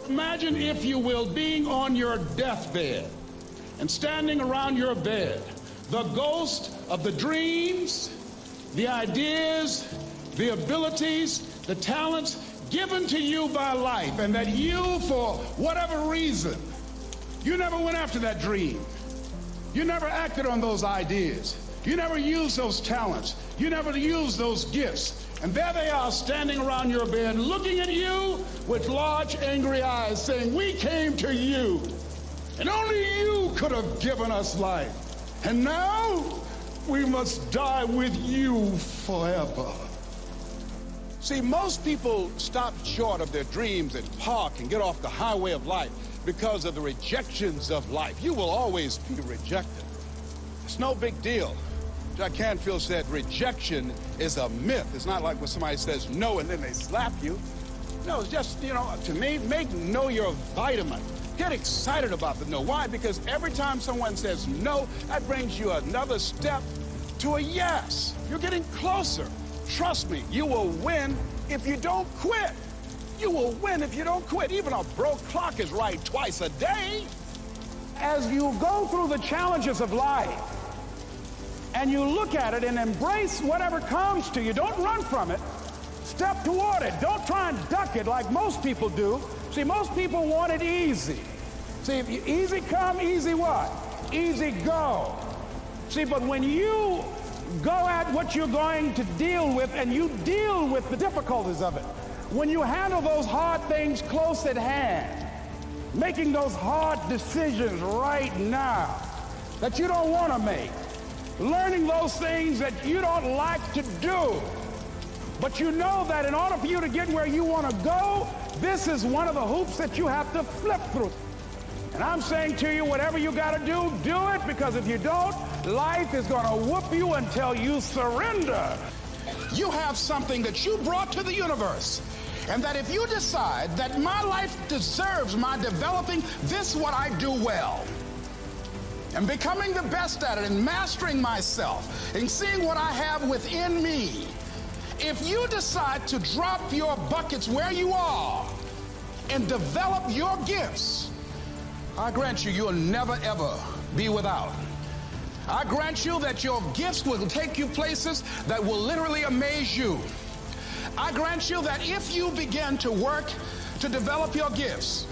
Imagine, if you will, being on your deathbed and standing around your bed, the ghost of the dreams, the ideas, the abilities, the talents given to you by life, and that you, for whatever reason, you never went after that dream. You never acted on those ideas. You never used those talents. You never used those gifts. And there they are standing around your bed looking at you with large angry eyes saying, we came to you and only you could have given us life. And now we must die with you forever. See, most people stop short of their dreams and park and get off the highway of life because of the rejections of life. You will always be rejected. It's no big deal. Jack Canfield said rejection is a myth. It's not like when somebody says no and then they slap you. No, it's just, to me, make no your vitamin. Get excited about the no. Why? Because every time someone says no, that brings you another step to a yes. You're getting closer. Trust me, you will win if you don't quit. You will win if you don't quit. Even a broke clock is right twice a day. As you go through the challenges of life, and you look at it and embrace whatever comes to you. Don't run from it. Step toward it. Don't try and duck it like most people do. See, most people want it easy. See, if you easy come, easy what? Easy go. See, but when you go at what you're going to deal with and you deal with the difficulties of it, when you handle those hard things close at hand, making those hard decisions right now that you don't want to make, learning those things that you don't like to do, but you know that in order for you to get where you want to go, this is one of the hoops that you have to flip through. And I'm saying to you, whatever you got to do it, because if you don't, life is going to whoop you until you surrender. You have something that you brought to the universe, and that if you decide that my life deserves my developing this what I do well, and becoming the best at it and mastering myself and seeing what I have within me, if you decide to drop your buckets where you are and develop your gifts, I grant you, you'll never ever be without. I grant you that your gifts will take you places that will literally amaze you. I grant you that if you begin to work to develop your gifts,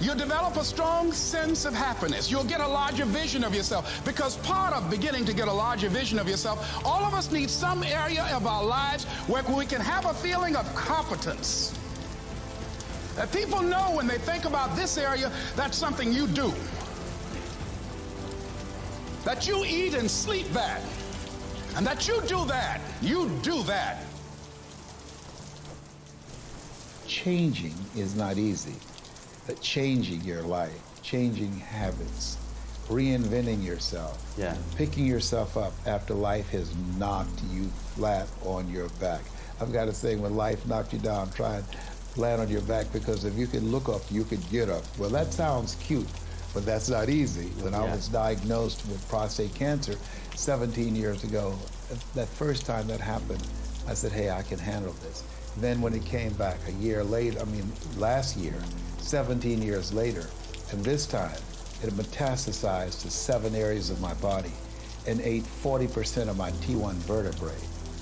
you'll develop a strong sense of happiness. You'll get a larger vision of yourself, because part of beginning to get a larger vision of yourself, all of us need some area of our lives where we can have a feeling of competence. That people know when they think about this area, that's something you do. That you eat and sleep that. And that you do that. You do that. Changing is not easy. But changing your life, changing habits, reinventing yourself, picking yourself up after life has knocked you flat on your back. I've got to say, when life knocked you down, try and land on your back, because if you can look up, you could get up. Well, that sounds cute, but that's not easy. When I was diagnosed with prostate cancer 17 years ago, that first time that happened, I said, hey, I can handle this. Then when it came back a year later, last year, 17 years later, and this time it metastasized to 7 areas of my body and ate 40% of my T1 vertebrae.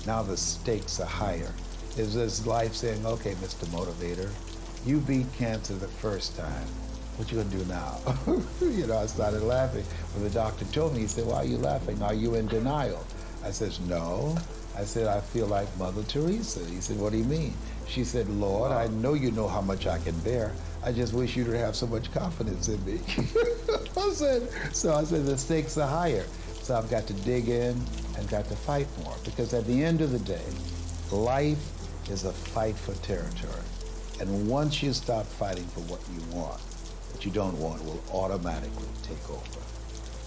Now the stakes are higher. It's this life saying, okay, Mr. Motivator, you beat cancer the first time. What you gonna do now? I started laughing. When the doctor told me, he said, why are you laughing? Are you in denial? I said, no. I said, I feel like Mother Teresa. He said, what do you mean? She said, Lord, I know you know how much I can bear. I just wish you to have so much confidence in me. I said, the stakes are higher. So I've got to dig in and got to fight more. Because at the end of the day, life is a fight for territory. And once you stop fighting for what you want, what you don't want will automatically take over.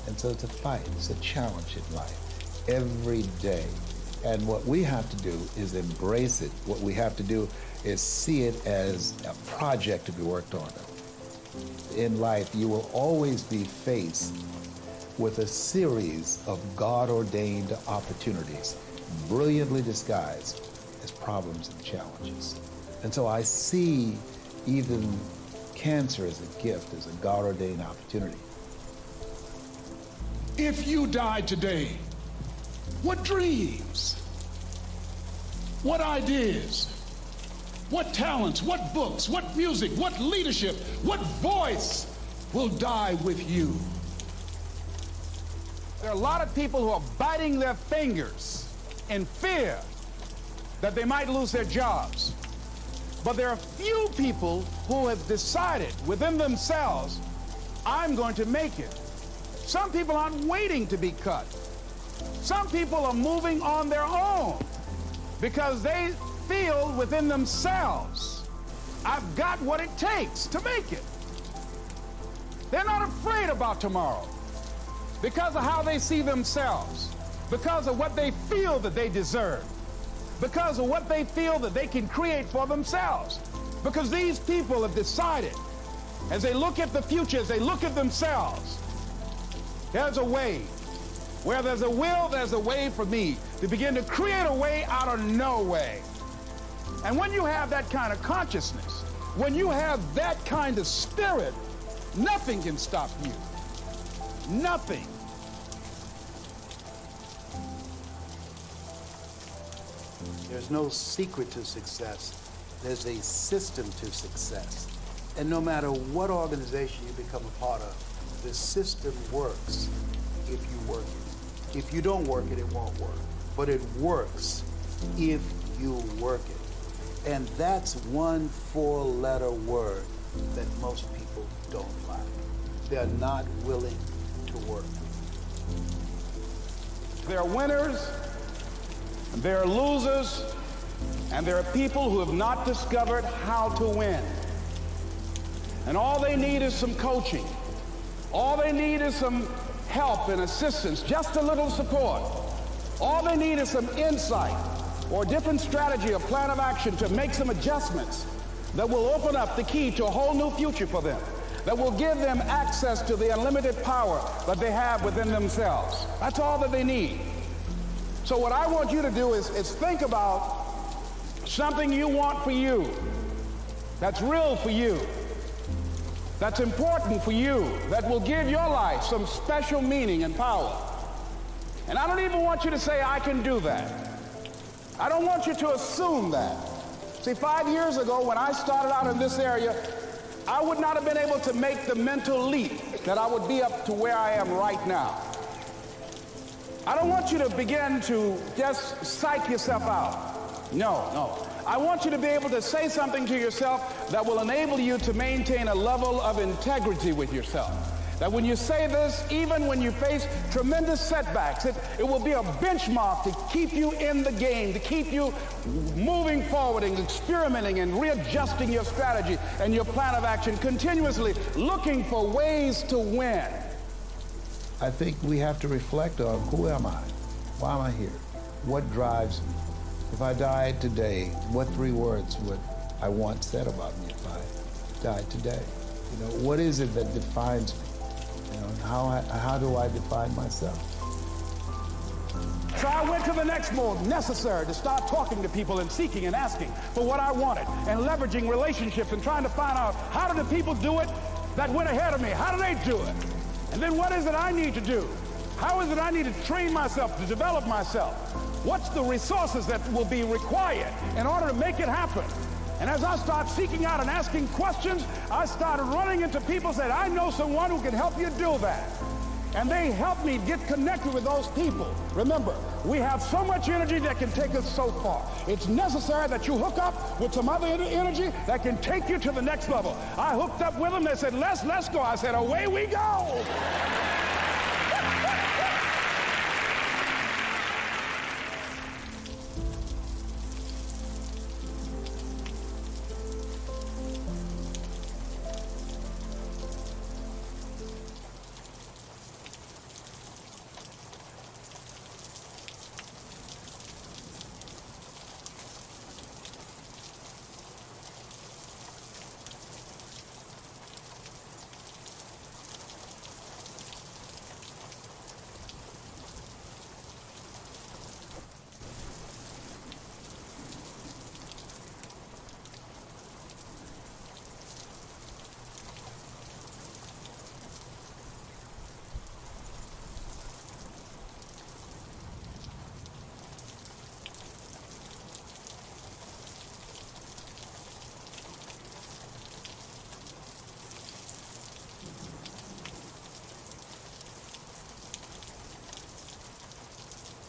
And so it's a fight, it's a challenge in life, every day. And what we have to do is embrace it. What we have to do is see it as a project to be worked on. In life, you will always be faced with a series of God-ordained opportunities, brilliantly disguised as problems and challenges. And so I see even Cancer is a gift, is a God-ordained opportunity. If you died today, what dreams, what ideas, what talents, what books, what music, what leadership, what voice will die with you? There are a lot of people who are biting their fingers in fear that they might lose their jobs. But there are few people who have decided within themselves, I'm going to make it. Some people aren't waiting to be cut. Some people are moving on their own because they feel within themselves, I've got what it takes to make it. They're not afraid about tomorrow because of how they see themselves, because of what they feel that they deserve, because of what they feel that they can create for themselves. Because these people have decided, as they look at the future, as they look at themselves, there's a way. Where there's a will, there's a way for me to begin to create a way out of no way. And when you have that kind of consciousness, when you have that kind of spirit, nothing can stop you. Nothing. There's no secret to success. There's a system to success. And no matter what organization you become a part of, the system works if you work it. If you don't work it, it won't work. But it works if you work it. And that's one four-letter word that most people don't like. They're not willing to work. There are winners, and there are losers, and there are people who have not discovered how to win. And all they need is some coaching. All they need is some help and assistance, just a little support. All they need is some insight or a different strategy or plan of action to make some adjustments that will open up the key to a whole new future for them, that will give them access to the unlimited power that they have within themselves. That's all that they need. So what I want you to do is think about something you want for you, that's real for you, that's important for you, that will give your life some special meaning and power. And I don't even want you to say, I can do that. I don't want you to assume that. See, 5 years ago, when I started out in this area, I would not have been able to make the mental leap that I would be up to where I am right now. I don't want you to begin to just psych yourself out. No. I want you to be able to say something to yourself that will enable you to maintain a level of integrity with yourself. That when you say this, even when you face tremendous setbacks, it will be a benchmark to keep you in the game, to keep you moving forward and experimenting and readjusting your strategy and your plan of action, continuously looking for ways to win. I think we have to reflect on, who am I? Why am I here? What drives me? If I died today, what 3 words would I want said about me if I died today? You know, what is it that defines me? You know, how do I define myself? So I went to the next mode necessary to start talking to people and seeking and asking for what I wanted and leveraging relationships and trying to find out, how do the people do it that went ahead of me? How do they do it? And then what is it I need to do? How is it I need to train myself, to develop myself? What's the resources that will be required in order to make it happen? And as I start seeking out and asking questions, I started running into people who said, I know someone who can help you do that. And they helped me get connected with those people. Remember, we have so much energy that can take us so far. It's necessary that you hook up with some other energy that can take you to the next level. I hooked up with them. They said, let's go. I said, away we go.